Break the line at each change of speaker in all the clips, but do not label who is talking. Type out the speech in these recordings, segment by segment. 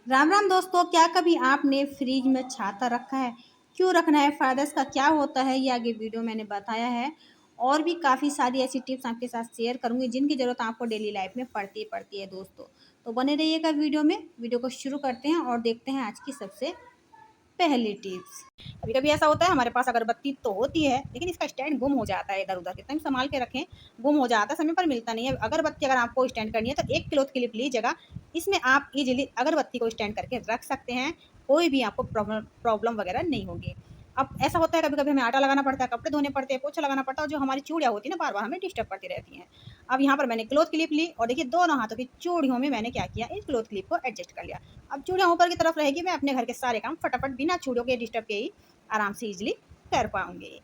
राम राम दोस्तों, क्या कभी आपने फ्रिज में छाता रखा है? क्यों रखना है, फायदा इसका क्या होता है, ये आगे वीडियो मैंने बताया है। और भी काफ़ी सारी ऐसी टिप्स आपके साथ शेयर करूंगी जिनकी ज़रूरत आपको डेली लाइफ में पड़ती है दोस्तों। तो बने रहिएगा वीडियो को शुरू करते हैं और देखते हैं आज की सबसे पहली टिप्स। कभी कभी ऐसा होता है हमारे पास अगरबत्ती तो होती है लेकिन इसका स्टैंड गुम हो जाता है, इधर उधर कितना भी संभाल के रखें गुम हो जाता है, समय पर मिलता नहीं है। अगरबत्ती अगर आपको स्टैंड करनी है तो एक क्लॉथ क्लिप लीजिएगा, इसमें आप इजीली अगरबत्ती को स्टैंड करके रख सकते हैं। कोई भी आपको प्रॉब्लम वगैरह नहीं होगी। अब ऐसा होता है कभी कभी हमें आटा लगाना पड़ता है, कपड़े धोने पड़ते हैं, पोछा लगाना पड़ता है, और जो हमारी चूड़ियाँ होती है ना बार बार हमें डिस्टर्ब करती रहती हैं। अब यहाँ पर मैंने क्लॉथ क्लिप ली और देखिए दोनों हाथों की चूड़ियों में मैंने क्या किया, इस क्लॉथ क्लिप को एडजस्ट कर लिया। अब चूड़ियाँ ऊपर की तरफ रहेगी, मैं अपने घर के सारे काम फटाफट बिना चूड़ियों के डिस्टर्ब के ही आराम से इजीली कर पाऊंगी।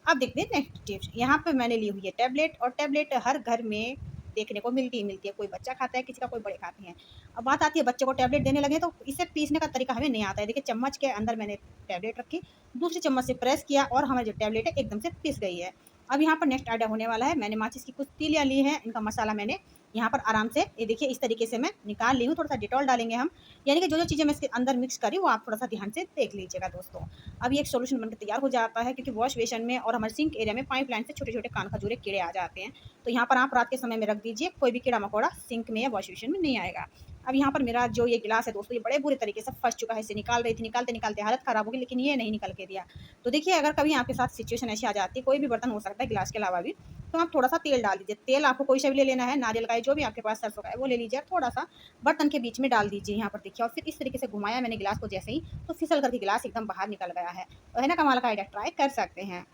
अब देखते हैं नेक्स्ट टिप्स। यहाँ पे मैंने ली हुई है टैबलेट, और टैबलेट हर घर में देखने को मिलती है। कोई बच्चा खाता है, किसी का कोई बड़े खाते हैं। अब बात आती है बच्चे को टैबलेट देने लगे तो इसे पीसने का तरीका हमें नहीं आता है। देखिए चम्मच के अंदर मैंने टैबलेट रखी, दूसरी चम्मच से प्रेस किया और हमारी जो टैबलेट है एकदम से पिस गई है। अब यहाँ पर नेक्स्ट आइडिया होने वाला है। मैंने माचिस की कुछ तीलियाँ ली हैं, इनका मसाला मैंने यहाँ पर आराम से ये देखिए इस तरीके से मैं निकाल ली हूँ। थोड़ा सा डिटॉल डालेंगे हम, यानी कि जो जो चीज़ें मैं इसके अंदर मिक्स करी वो आप थोड़ा सा ध्यान से देख लीजिएगा दोस्तों। अब ये एक सॉल्यूशन बनकर तैयार हो जाता है, क्योंकि वॉश बेसन में और हमारे सिंक एरिया में पाइपलाइन से छोटे छोटे कान खजूरे कीड़े आ जाते हैं। तो यहाँ पर आप रात के समय में रख दीजिए, कोई भी कीड़ा मकोड़ा सिंक में या वॉश बेसन में नहीं आएगा। अब यहाँ पर मेरा जो ये गिलास है दोस्तों, ये बड़े बुरे तरीके से फंस चुका है। इसे निकाल रही थी, निकालते निकालते हालत खराब हो गई, लेकिन ये नहीं निकल के दिया। तो देखिए अगर कभी आपके साथ सिचुएशन ऐसी आ जाती है, कोई भी बर्तन हो सकता है गिलास के अलावा भी, तो आप थोड़ा सा तेल डाल दीजिए। तेल आपको कोई सा भी ले लेना है, नारियल का है, जो भी आपके पास सरसों का है वो ले लीजिए। थोड़ा सा बर्तन के बीच में डाल दीजिए यहाँ पर देखिए, और फिर इस तरीके से घुमाया मैंने गिलास को जैसे ही, तो फिसल करके गिलास एकदम बाहर निकल गया है। तो है ना कमाल का आइडिया, ट्राई कर सकते हैं।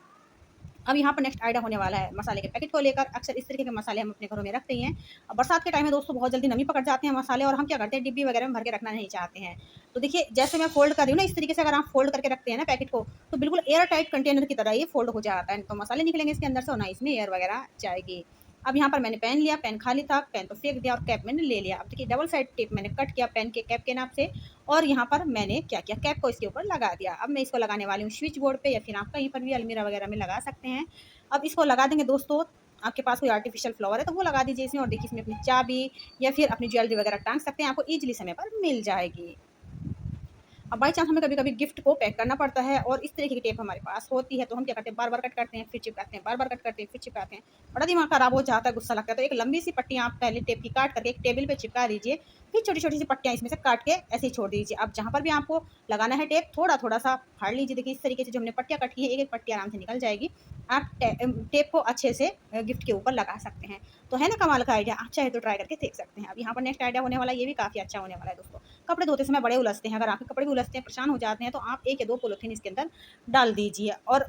अब यहाँ पर नेक्स्ट आइडिया होने वाला है मसाले के पैकेट को लेकर। अक्सर इस तरीके के मसाले हम अपने घरों में रखते ही हैं। अब बरसात के टाइम में दोस्तों बहुत जल्दी नमी पकड़ जाते हैं मसाले, और हम क्या करते हैं डिब्बी वगैरह में भर के रखना नहीं चाहते हैं। तो देखिए जैसे मैं फोल्ड कर रही हूँ ना, इस तरीके से अगर आप फोल्ड करके रखते हैं ना पैकेट को, तो बिल्कुल एयर टाइट कंटेनर की तरह ये फोल्ड हो जाता है। तो मसाले निकलेंगे इसके अंदर से और ना इसमें एयर वगैरह जाएगी। अब यहाँ पर मैंने पेन लिया, पेन खाली था, पेन तो फेंक दिया और कैप मैंने ले लिया। अब देखिए डबल साइड टेप मैंने कट किया पेन के कैप के नाप से, और यहाँ पर मैंने क्या किया, कैप को इसके ऊपर लगा दिया। अब मैं इसको लगाने वाली हूँ स्विच बोर्ड पे, या फिर आप कहीं पर भी अलमीरा वगैरह में लगा सकते हैं। अब इसको लगा देंगे दोस्तों। आपके पास कोई आर्टिफिशियल फ्लावर है तो वो लगा दीजिए इसमें, और देखिए इसमें अपनी चाबी या फिर अपनी ज्वेलरी वगैरह टांग सकते हैं, आपको ईजिली समय पर मिल जाएगी। अब बाई चांस हमें कभी-कभी गिफ्ट को पैक करना पड़ता है और इस तरीके की टेप हमारे पास होती है, तो हम क्या करते हैं बार-बार कट करते हैं, फिर चिपकाते हैं, बार-बार कट करते हैं, फिर चिपकाते हैं। बड़ा दिमाग खराब हो जाता है, गुस्सा लगता है। तो एक लंबी सी पट्टी आप पहले टेप की काट करके एक टेबल पे चिपका दीजिए, फिर छोटी-छोटी सी पट्टियाँ इसमें से काट के ऐसे ही छोड़ दीजिए। अब जहाँ पर भी आपको लगाना है टेप, थोड़ा-थोड़ा सा फाड़ लीजिए। देखिए इस तरीके से जो हमने पट्टियाँ कट की है, एक-एक पट्टी आराम से निकल जाएगी। आप टेप को अच्छे से गिफ्ट के ऊपर लगा सकते हैं। तो है ना कमाल का आइडिया, आप चाहे तो ट्राई करके देख सकते हैं। अब यहाँ पर नेक्स्ट आइडिया होने वाला है, ये भी काफ़ी अच्छा होने वाला है दोस्तों। कपड़े धोते समय बड़े उलझते हैं, अगर आपके कपड़े भी उलझते हैं, परेशान हो जाते हैं, तो आप 1 या 2 पॉलीथीन इसके अंदर डाल दीजिए और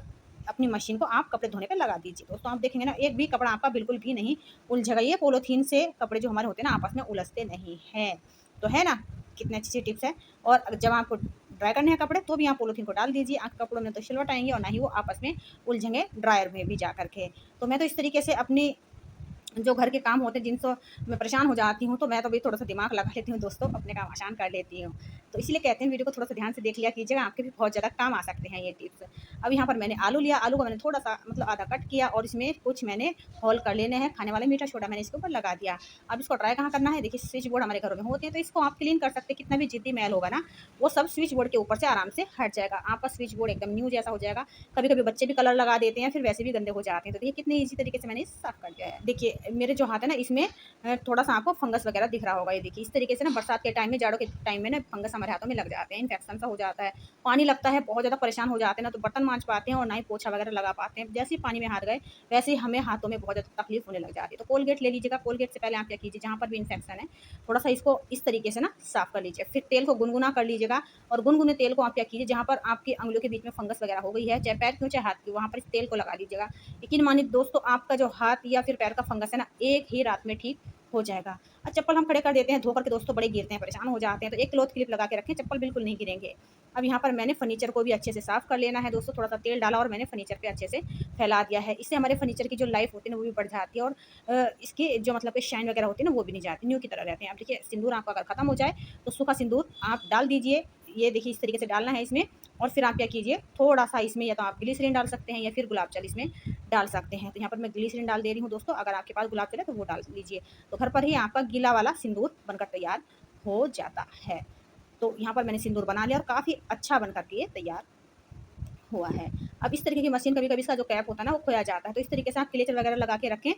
अपनी मशीन को आप कपड़े धोने पे लगा दीजिए। दोस्तों आप देखेंगे ना, एक भी कपड़ा आपका बिल्कुल भी नहीं उलझेगा। ये पॉलीथीन से कपड़े जो हमारे होते हैं ना आपस में उलझते नहीं हैं। तो है ना, कितनी अच्छी-अच्छी टिप्स है। और जब आपको ड्राई करने हैं कपड़े तो भी आप पॉलीथीन को डाल दीजिए, आपके कपड़ों में तो सिलवट आएँगी और ना ही वो आपस में उलझेंगे ड्रायर में भी जा कर के। तो मैं तो इस तरीके से अपनी जो घर के काम होते हैं जिनसे मैं परेशान हो जाती हूँ, तो मैं तो भी थोड़ा-सा दिमाग लगा लेती हूँ दोस्तों, अपने काम आसान कर लेती हूँ। तो इसलिए कहते हैं वीडियो को थोड़ा-सा ध्यान से देख लिया कीजिएगा, आपके भी बहुत ज़्यादा काम आ सकते हैं ये टिप्स। अब यहाँ पर मैंने आलू लिया, आलू को मैंने थोड़ा-सा मतलब आधा कट किया और इसमें कुछ मैंने होल कर लेने हैं, खाने वाला मीठा सोडा मैंने इसके ऊपर लगा दिया। अब इसको ट्राई कहाँ करना है, देखिए स्विच बोर्ड हमारे घरों में होते हैं, तो इसको आप क्लीन कर सकते हैं। कितना भी जिद्दी मैल होगा ना, वो सब स्विच बोर्ड के ऊपर से आराम से हट जाएगा। आपका स्विच बोर्ड एकदम न्यू जैसा हो जाएगा। कभी-कभी बच्चे भी कलर लगा देते हैं, फिर वैसे भी गंदे हो जाते हैं। तो देखिए कितनी ईज़ी तरीके से मैंने साफ कर दिया है। देखिए मेरे जो हाथ है ना, इसमें थोड़ा-सा आपको फंगस वगैरह दिख रहा होगा। ये देखिए इस तरीके से ना बरसात के टाइम में, जाड़ों के टाइम में ना फंगस हमारे हाथों में लग जाते हैं, इन्फेक्शन सा हो जाता है, पानी लगता है, बहुत ज़्यादा परेशान हो जाते हैं ना, तो बर्तन मांज पाते हैं और ना ही पोछा वगैरह लगा पाते हैं। जैसे ही पानी में हाथ गए, वैसे ही हमें हाथों में बहुत ज़्यादा तकलीफ होने लग जाती है। तो कोलगेट ले लीजिएगा, कोलगेट से पहले आप क्या कीजिए, जहाँ पर भी इन्फेक्शन है, थोड़ा-सा इसको इस तरीके से ना साफ कर लीजिए। फिर तेल को गुनगुना कर लीजिएगा, और गुनगुने तेल को आप क्या कीजिए, जहाँ पर आपकी अंगुलियों के बीच में फंगस वगैरह हो गई है, चाहे पैर की हो चाहे हाथ की, वहाँ पर इस तेल को लगा लीजिएगा। यकीन मानिए दोस्तों, आपका जो हाथ या फिर पैर का फंगस है ना, एक ही रात में ठीक हो जाएगा। चप्पल हम खड़े कर देते हैं, धो कर के दोस्तों बड़े गिरते हैं, परेशान हो जाते हैं, तो एक क्लॉथ क्लिप लगा के रखें, चप्पल बिल्कुल नहीं गिरेंगे। अब यहाँ पर मैंने फर्नीचर को भी अच्छे से साफ कर लेना है दोस्तों, थोड़ा-सा तेल डाला और मैंने फर्नीचर पे अच्छे से फैला दिया है। इससे हमारे फर्नीचर की जो लाइफ होती है ना, वो भी बढ़ जाती है, और इसकी जो मतलब कि शाइन वगैरह होती है ना, वो भी नहीं जाती, न्यू की तरह रहते हैं। अब देखिए सिंदूर आपका अगर खत्म हो जाए, तो सूखा सिंदूर आप डाल दीजिए। ये देखिए इस तरीके से डालना है इसमें, और फिर आप क्या कीजिए, थोड़ा-सा इसमें या तो आप ग्लिसरीन डाल सकते हैं या फिर गुलाब जल इसमें डाल सकते हैं। तो यहाँ पर मैं ग्लिसरीन डाल दे रही हूँ दोस्तों, अगर आपके पास गुलाब जल है तो वो डाल लीजिए। तो घर पर ही आपका गीला वाला सिंदूर बनकर तैयार हो जाता है। तो यहाँ पर मैंने सिंदूर बना लिया और काफ़ी अच्छा बन कर के ये तैयार हुआ है। अब इस तरीके की मशीन कभी-कभी इसका जो कैप होता है ना वो खोया जाता है, तो इस तरीके से आप क्लेचर वगैरह लगा के रखें,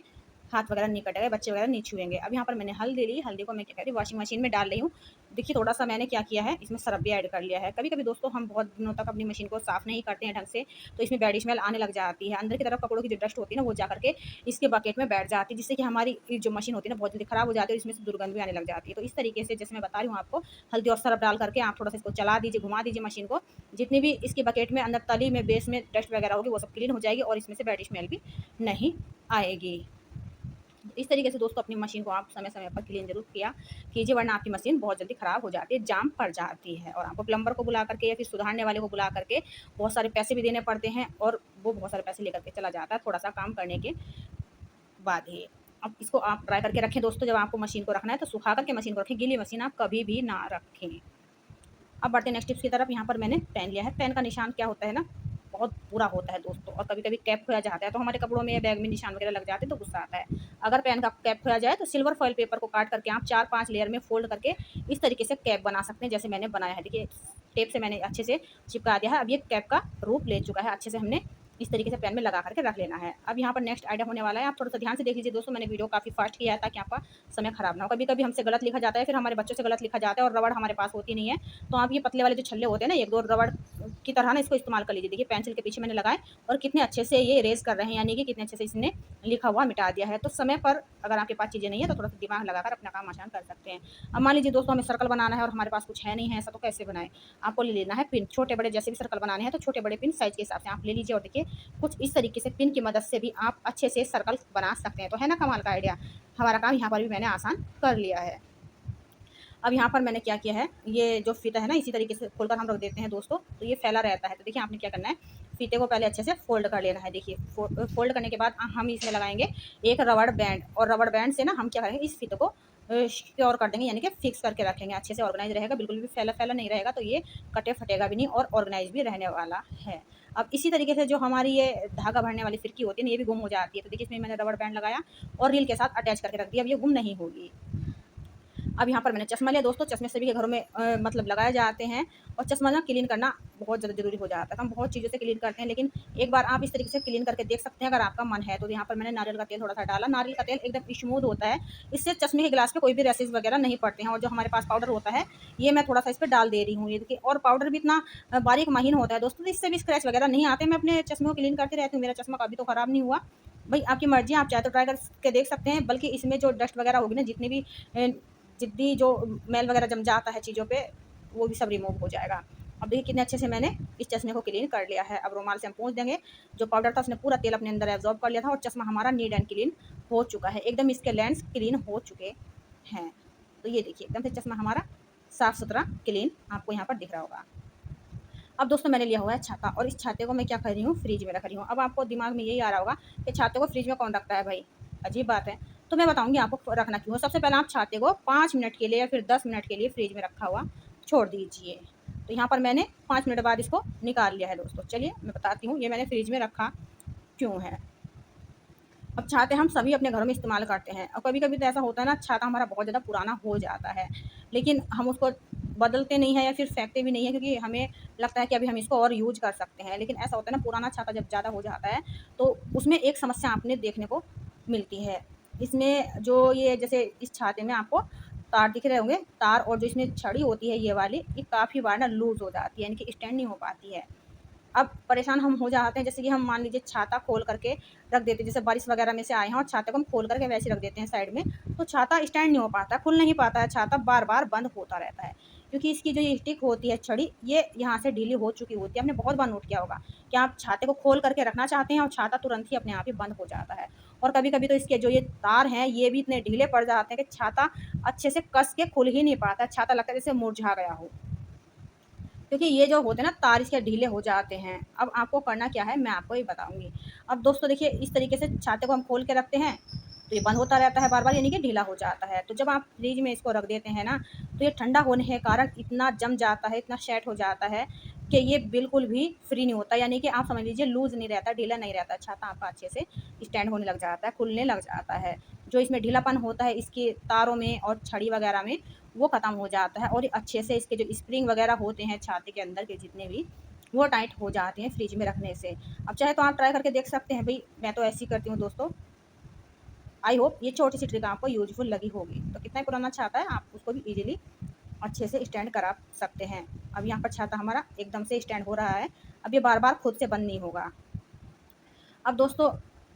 हाथ वगैरह नहीं कटेगा, बच्चे वगैरह नहीं छुएँगे। अब यहाँ पर मैंने हल्दी ली, हल्दी को मैं क्या कह रही हूँ वॉशिंग मशीन में डाल रही हूँ। देखिए थोड़ा-सा मैंने क्या किया है, इसमें सरफ भी ऐड कर लिया है। कभी-कभी दोस्तों हम बहुत दिनों तक अपनी मशीन को साफ़ नहीं करते हैं ढंग से, तो इसमें बैड स्मेल आने लग जाती है। अंदर की तरफ कपड़ों की जो डस्ट होती है ना वो जा कर के इसके बकेट में बैठ जाती है, जिससे कि हमारी ये जो मशीन होती है ना बहुत जल्दी खराब हो जाती है और इसमें से दुर्गंध भी आने लग जाती है। तो इस तरीके से जैसे मैं बता रही हूँ आपको, हल्दी और सरफ डाल करके आप थोड़ा-सा इसको चला दीजिए, घुमा दीजिए मशीन को। जितनी भी इसके बकेट में अंदर तली में, बेस में डस्ट वगैरह होगी वो सब क्लीन हो जाएगी और इसमें से बैड स्मेल भी नहीं आएगी। इस तरीके से दोस्तों अपनी मशीन को आप समय-समय पर क्लीन ज़रूर किया कीजिए, वरना आपकी मशीन बहुत जल्दी ख़राब हो जाती है, जाम पड़ जाती है और आपको प्लम्बर को बुला करके या फिर सुधारने वाले को बुला करके बहुत सारे पैसे भी देने पड़ते हैं और वो बहुत सारे पैसे लेकर के चला जाता है थोड़ा-सा काम करने के बाद ही। अब इसको आप ट्राई करके रखें दोस्तों, जब आपको मशीन को रखना है तो सुखा कर के मशीन को रखें, गीली मशीन आप कभी भी ना रखें। अब बढ़ते हैं नेक्स्ट टिप्स की तरफ। यहाँ पर मैंने पेन लिया है। पेन का निशान क्या होता है ना, बहुत बुरा होता है दोस्तों, और कभी-कभी कैप खोया जाता है तो हमारे कपड़ों में या बैग में निशान वगैरह लग जाते हैं तो गुस्सा आता है। अगर पेन का कैप खोया जाए तो सिल्वर फॉइल पेपर को काट करके आप 4-5 लेयर में फ़ोल्ड करके इस तरीके से कैप बना सकते हैं, जैसे मैंने बनाया है। देखिए टेप से मैंने अच्छे से चिपका दिया है। अब ये कैप का रूप ले चुका है। अच्छे से हमने इस तरीके से पेन में लगा करके रख लेना है। अब यहाँ पर नेक्स्ट आइडिया होने वाला है, आप थोड़ा-सा ध्यान से देख लीजिए दोस्तों, मैंने वीडियो काफ़ी फास्ट किया है ताकि आपका समय खराब ना हो। कभी-कभी हमसे गलत लिखा जाता है, फिर हमारे बच्चों से गलत लिखा जाता है और रबड़ हमारे पास होती नहीं है। तो आप ये पतले वाले जो छल्ले होते हैं ना, 1-2 रबड़ की तरह ना इसको इस्तेमाल कर लीजिए। देखिए पेंसिल के पीछे मैंने लगाए और कितने अच्छे से ये इरेज़ कर रहे हैं, यानी कि कितने अच्छे से इसने लिखा हुआ मिटा दिया है। तो समय पर अगर आपके पास चीज़ें नहीं है तो थोड़ा-सा दिमाग लगाकर अपना काम आसान कर सकते हैं। अब मान लीजिए दोस्तों हमें सर्कल बनाना है और हमारे पास कुछ है नहीं है ऐसा, तो कैसे बनाएँ? आपको ले लेना है पिन, छोटे-बड़े जैसे भी सर्कल बनाने हैं तो छोटे-बड़े पिन साइज़ के हिसाब से आप ले लीजिए और देखिए कुछ इस तरीके से पिन की मदद से भी आप अच्छे से सर्कल बना सकते हैं। तो है ना कमाल का आइडिया? हमारा काम यहाँ पर भी मैंने आसान कर लिया है। अब यहाँ पर मैंने क्या किया है, ये जो फ़ीता है ना इसी तरीके से खोलकर हम रख देते हैं दोस्तों, तो ये फैला रहता है। तो देखिए आपने क्या करना है, फ़ीते को पहले अच्छे से फ़ोल्ड कर लेना है। देखिए फ़ोल्ड करने के बाद हम इसमें लगाएँगे एक रबड़ बैंड, और रबड़ बैंड से ना हम क्या करेंगे, इस फ़ीते को सिक्योर कर देंगे, यानी कि फ़िक्स करके रखेंगे। अच्छे से ऑर्गनाइज़ रहेगा, बिल्कुल भी फैला-फैला नहीं रहेगा, तो ये कटे-फटेगा भी नहीं और ऑर्गनाइज़ भी रहने वाला है। अब इसी तरीके से जो हमारी ये धागा भरने वाली फ़िरकी होती है ना, ये भी गुम हो जाती है। तो देखिए इसमें मैंने रबड़ बैंड लगाया और रील के साथ अटैच करके रख दिया, अब ये गुम नहीं होगी। अब यहाँ पर मैंने चश्मा लिया दोस्तों, चश्मे सभी के घरों में मतलब लगाए जाते हैं और चश्मा ना क्लीन करना बहुत ज़्यादा ज़रूरी हो जाता है। तो हम बहुत चीज़ों से क्लीन करते हैं, लेकिन एक बार आप इस तरीके से क्लीन करके देख सकते हैं अगर आपका मन है तो। यहाँ पर मैंने नारियल का तेल थोड़ा-सा डाला, नारियल का तेल एकदम स्मूथ होता है, इससे चश्मे के ग्लास पे कोई भी रैसेस वगैरह नहीं पड़ते हैं। और जो हमारे पास पाउडर होता है, ये मैं थोड़ा-सा इस पे डाल दे रही हूँ, ये देखिए, और पाउडर भी इतना बारीक महीन होता है दोस्तों, तो इससे भी स्क्रैच वगैरह नहीं आते। मैं अपने चश्मे को क्लीन करती रहती हूँ, मेरा चश्मा कभी तो खराब नहीं हुआ। भई आपकी मर्ज़ी है, आप चाहे तो ट्राई करके देख सकते हैं, बल्कि इसमें जो डस्ट वगैरह होगी ना, जितनी भी अ, जिद्दी जो मैल वगैरह जम जाता है चीज़ों पे, वो भी सब रिमूव हो जाएगा। अब देखिए कितने अच्छे से मैंने इस चश्मे को क्लीन कर लिया है। अब रुमाल से हम पोंछ देंगे, जो पाउडर था उसने पूरा तेल अपने अंदर एब्ज़ॉर्ब कर लिया था और चश्मा हमारा नीट एंड क्लीन हो चुका है। एकदम इसके लेंस क्लीन हो चुके हैं। तो ये देखिए एकदम से चश्मा हमारा साफ-सुथरा क्लीन आपको यहाँ पर दिख रहा होगा। अब दोस्तों मैंने लिया हुआ है छाता, और इस छाते को मैं क्या कर रही हूँ, फ्रिज में रख रही हूँ। अब आपको दिमाग में यही आ रहा होगा कि छाते को फ्रिज में कौन रखता है भाई, अजीब बात है। तो मैं बताऊँगी आपको रखना क्यों है। सबसे पहले आप छाते को 5 मिनट के लिए या फिर 10 मिनट के लिए फ्रिज में रखा हुआ छोड़ दीजिए। तो यहाँ पर मैंने 5 मिनट बाद इसको निकाल लिया है दोस्तों। चलिए मैं बताती हूँ ये मैंने फ्रिज में रखा क्यों है। अब छाते हम सभी अपने घरों में इस्तेमाल करते हैं और कभी-कभी तो ऐसा होता है ना, छाता हमारा बहुत ज़्यादा पुराना हो जाता है, लेकिन हम उसको बदलते नहीं हैं या फिर फेंकते भी नहीं हैं, क्योंकि हमें लगता है कि अभी हम इसको और यूज़ कर सकते हैं। लेकिन ऐसा होता है ना, पुराना छाता जब ज़्यादा हो जाता है तो उसमें एक समस्या आपने देखने को मिलती है। इसमें जो ये जैसे इस छाते में आपको तार दिख रहे होंगे, तार, और जो इसमें छड़ी होती है ये वाली, ये काफ़ी बार ना लूज़ हो जाती है, यानी कि स्टैंड नहीं हो पाती है। अब परेशान हम हो जाते हैं, जैसे कि हम मान लीजिए छाता खोल करके रख देते हैं, जैसे बारिश वगैरह में से आए हैं और छाते को हम खोल करके वैसे रख देते हैं साइड में, तो छाता स्टैंड नहीं हो पाता, खुल नहीं पाता है, छाता बार-बार बंद होता रहता है। क्योंकि इसकी जो ये स्टिक होती है छड़ी, ये यहाँ से ढीली हो चुकी होती है। आपने बहुत बार नोट किया होगा कि आप छाते को खोल करके रखना चाहते हैं और छाता तुरंत ही अपने आप ही बंद हो जाता है। और कभी-कभी तो इसके जो ये तार हैं, ये भी इतने ढीले पड़ जाते हैं कि छाता अच्छे से कस के खुल ही नहीं पाता है, छाता लगता है जैसे मुरझा गया हो। क्योंकि ये जो होते हैं ना, तार इसके ढीले हो जाते हैं। अब आपको करना क्या है मैं आपको ये बताऊँगी। अब दोस्तों देखिए इस तरीके से छाते को हम खोल के रखते हैं, तो ये बंद होता रहता है बार-बार, यानी कि ढीला हो जाता है। तो जब आप फ्रिज में इसको रख देते हैं ना, तो ये ठंडा होने के कारण इतना जम जाता है, इतना सेट हो जाता है कि ये बिल्कुल भी फ्री नहीं होता, यानी कि आप समझ लीजिए लूज़ नहीं रहता, ढीला नहीं रहता। छाता आपका अच्छे से स्टैंड होने लग जाता है, खुलने लग जाता है। जो इसमें ढीलापन होता है इसके तारों में और छड़ी वगैरह में, वो ख़त्म हो जाता है और अच्छे से इसके जो स्प्रिंग वगैरह होते हैं छाते के अंदर के जितने भी, वो टाइट हो जाते हैं फ्रिज में रखने से। अब चाहे तो आप ट्राई करके देख सकते हैं, भई मैं तो ऐसे ही करती हूँ दोस्तों। आई होप ये छोटी सी ट्रिक आपको यूज़फुल लगी होगी। तो कितना ही पुराना छाता है आप उसको भी ईज़िली अच्छे से स्टैंड करा सकते हैं। अब यहाँ पर छाता हमारा एकदम से स्टैंड हो रहा है, अब ये बार-बार खुद से बंद नहीं होगा। अब दोस्तों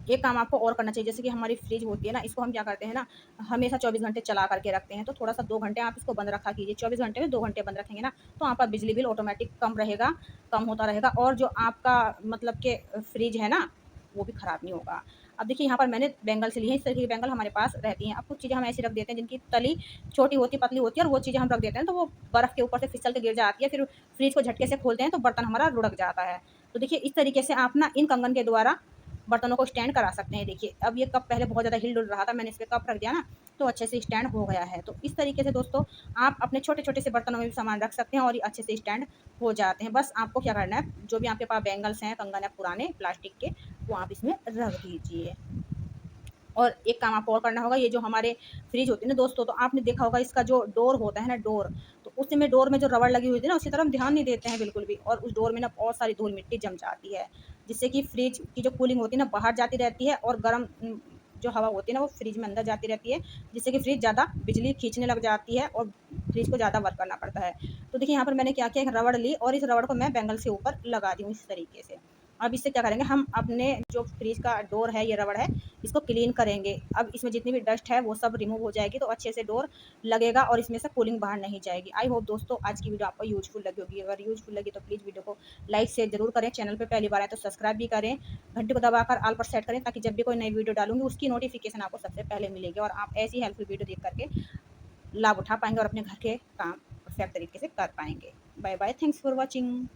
एक काम आपको और करना चाहिए, जैसे कि हमारी फ्रिज होती है ना, इसको हम क्या करते हैं ना, हमेशा 24 घंटे चला करके रखते हैं, तो थोड़ा-सा 2 घंटे आप इसको बंद रखा कीजिए। 24 घंटे में 2 घंटे बंद रखेंगे ना, तो आपका बिजली बिल ऑटोमेटिक कम रहेगा, कम होता रहेगा और जो आपका मतलब कि फ्रिज है ना, वो भी खराब नहीं होगा। अब देखिए यहाँ पर मैंने बैंगल से ली है, इस तरीके की बैंगल हमारे पास रहती हैं। अब कुछ चीज़ें हम ऐसी रख देते हैं जिनकी तली छोटी होती, पतली होती है और वो चीज़ें हम रख देते हैं, तो वो बर्फ़ के ऊपर से फिसल के गिर जाती है, फिर फ्रिज को झटके से खोलते हैं तो बर्तन हमारा लुढ़क जाता है। तो देखिए इस तरीके से आप ना इन कंगन के द्वारा बर्तनों को स्टैंड करा सकते हैं। देखिए अब ये कप पहले बहुत ज़्यादा हिल-डुल रहा था, मैंने इस पे कप रख दिया ना, तो अच्छे से स्टैंड हो गया है। तो इस तरीके से दोस्तों आप अपने छोटे-छोटे से बर्तनों में भी सामान रख सकते हैं और ये अच्छे से स्टैंड हो जाते हैं। बस आपको क्या करना है, जो भी आपके पास बैंगल्स हैं, कंगन है पुराने प्लास्टिक के, वो आप इसमें रख दीजिए। और एक काम आपको और करना होगा, ये जो हमारे फ्रिज होते हैं ना दोस्तों, तो आपने देखा होगा इसका जो डोर होता है ना, डोर, तो उसमें डोर में जो रबड़ लगी हुई थी ना, उसकी तरफ ध्यान नहीं देते हैं बिल्कुल भी और उस डोर में ना बहुत सारी धूल मिट्टी जम जाती है, जिससे कि फ्रिज की जो कूलिंग होती है ना बाहर जाती रहती है और गर्म जो हवा होती है ना वो फ्रिज में अंदर जाती रहती है, जिससे कि फ्रिज ज़्यादा बिजली खींचने लग जाती है और फ्रिज को ज़्यादा वर्क करना पड़ता है। तो देखिए यहाँ पर मैंने क्या किया, एक रबड़ ली और इस रबड़ को मैं बैंगल से ऊपर लगा दी हूँ इस तरीके से। अब इससे क्या करेंगे, हम अपने जो फ्रिज का डोर है, ये रबड़ है, इसको क्लीन करेंगे। अब इसमें जितनी भी डस्ट है वो सब रिमूव हो जाएगी, तो अच्छे से डोर लगेगा और इसमें से कूलिंग बाहर नहीं जाएगी। आई होप दोस्तों आज की वीडियो आपको यूज़फुल लगी होगी। अगर यूज़फुल लगी तो प्लीज़ वीडियो को लाइक शेयर ज़रूर करें। चैनल पे पहली बार आए तो सब्सक्राइब भी करें। घंटी को दबाकर ऑल पर सेट करें ताकि जब भी कोई नई वीडियो डालूँगी उसकी नोटिफ़िकेशन आपको सबसे पहले मिलेगी और आप ऐसी हेल्पफुल वीडियो देख कर के लाभ उठा पाएँगे और अपने घर के काम परफेक्ट तरीके से कर पाएँगे। Bye bye, thanks for watching.